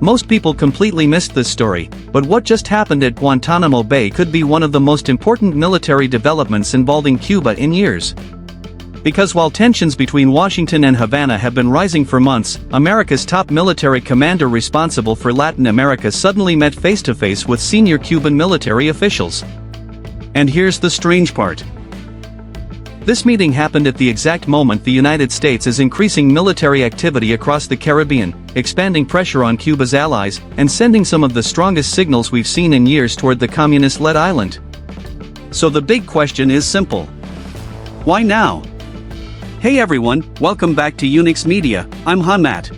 Most people completely missed this story, but what just happened at Guantanamo Bay could be one of the most important military developments involving Cuba in years. Because while tensions between Washington and Havana have been rising for months, America's top military commander responsible for Latin America suddenly met face-to-face with senior Cuban military officials. And here's the strange part. This meeting happened at the exact moment the United States is increasing military activity across the Caribbean, expanding pressure on Cuba's allies, and sending some of the strongest signals we've seen in years toward the communist-led island. So the big question is simple. Why now? Hey everyone, welcome back to Unix Media, I'm Matt.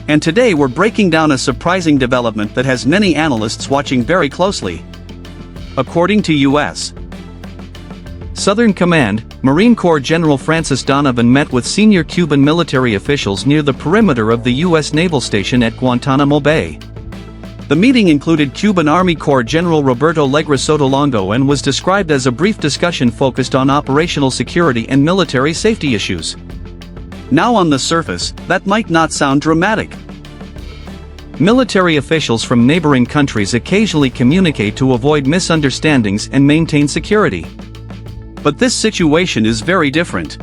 And today we're breaking down a surprising development that has many analysts watching very closely. According to U.S. Southern Command, Marine Corps General Francis Donovan met with senior Cuban military officials near the perimeter of the U.S. Naval Station at Guantanamo Bay. The meeting included Cuban Army Corps General Roberto Legrá Sotolongo and was described as a brief discussion focused on operational security and military safety issues. Now on the surface, that might not sound dramatic. Military officials from neighboring countries occasionally communicate to avoid misunderstandings and maintain security. But this situation is very different.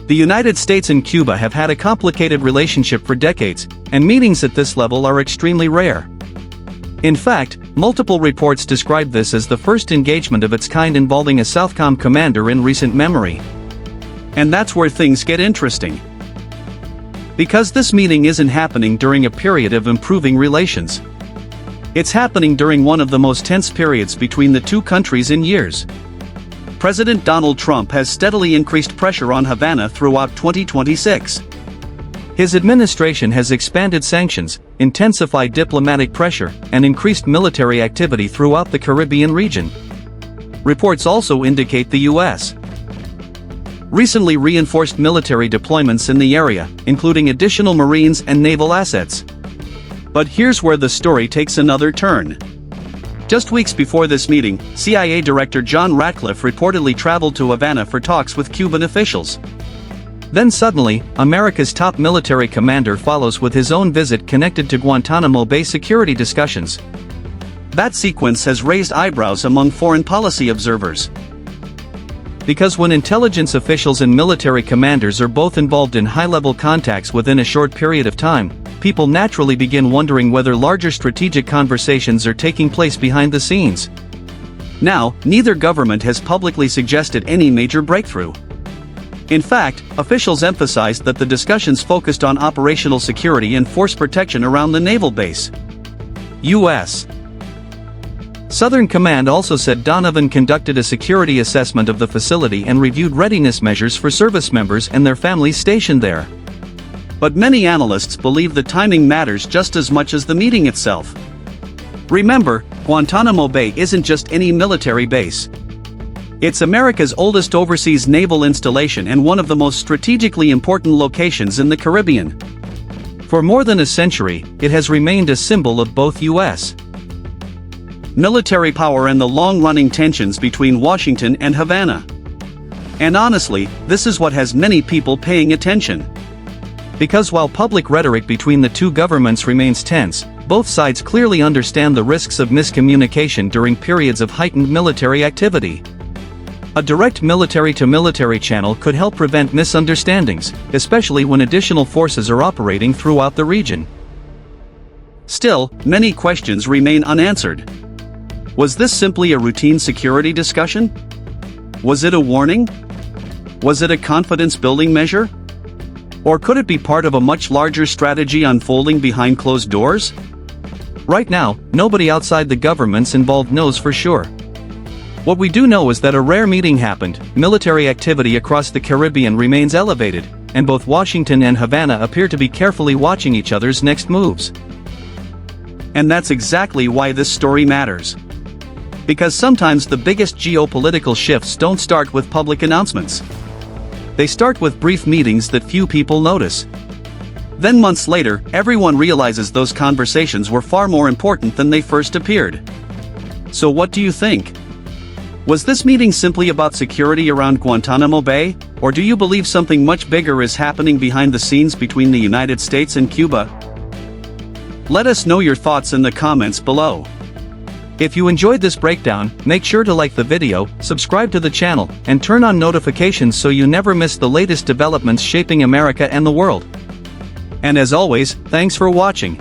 The United States and Cuba have had a complicated relationship for decades, and meetings at this level are extremely rare. In fact, multiple reports describe this as the first engagement of its kind involving a SOUTHCOM commander in recent memory. And that's where things get interesting. Because this meeting isn't happening during a period of improving relations. It's happening during one of the most tense periods between the two countries in years. President Donald Trump has steadily increased pressure on Havana throughout 2026. His administration has expanded sanctions, intensified diplomatic pressure, and increased military activity throughout the Caribbean region. Reports also indicate the U.S. recently reinforced military deployments in the area, including additional Marines and naval assets. But here's where the story takes another turn. Just weeks before this meeting, CIA Director John Ratcliffe reportedly traveled to Havana for talks with Cuban officials. Then suddenly, America's top military commander follows with his own visit connected to Guantanamo Bay security discussions. That sequence has raised eyebrows among foreign policy observers. Because when intelligence officials and military commanders are both involved in high-level contacts within a short period of time, people naturally begin wondering whether larger strategic conversations are taking place behind the scenes. Now, neither government has publicly suggested any major breakthrough. In fact, officials emphasized that the discussions focused on operational security and force protection around the naval base. U.S. Southern Command also said Donovan conducted a security assessment of the facility and reviewed readiness measures for service members and their families stationed there. But many analysts believe the timing matters just as much as the meeting itself. Remember, Guantanamo Bay isn't just any military base. It's America's oldest overseas naval installation and one of the most strategically important locations in the Caribbean. For more than a century, it has remained a symbol of both U.S. military power and the long-running tensions between Washington and Havana. And honestly, this is what has many people paying attention. Because while public rhetoric between the two governments remains tense, both sides clearly understand the risks of miscommunication during periods of heightened military activity. A direct military-to-military channel could help prevent misunderstandings, especially when additional forces are operating throughout the region. Still, many questions remain unanswered. Was this simply a routine security discussion? Was it a warning? Was it a confidence-building measure? Or could it be part of a much larger strategy unfolding behind closed doors? Right now, nobody outside the governments involved knows for sure. What we do know is that a rare meeting happened, military activity across the Caribbean remains elevated, and both Washington and Havana appear to be carefully watching each other's next moves. And that's exactly why this story matters. Because sometimes the biggest geopolitical shifts don't start with public announcements. They start with brief meetings that few people notice. Then months later, everyone realizes those conversations were far more important than they first appeared. So what do you think? Was this meeting simply about security around Guantanamo Bay, or do you believe something much bigger is happening behind the scenes between the United States and Cuba? Let us know your thoughts in the comments below. If you enjoyed this breakdown, make sure to like the video, subscribe to the channel, and turn on notifications so you never miss the latest developments shaping America and the world. And as always, thanks for watching.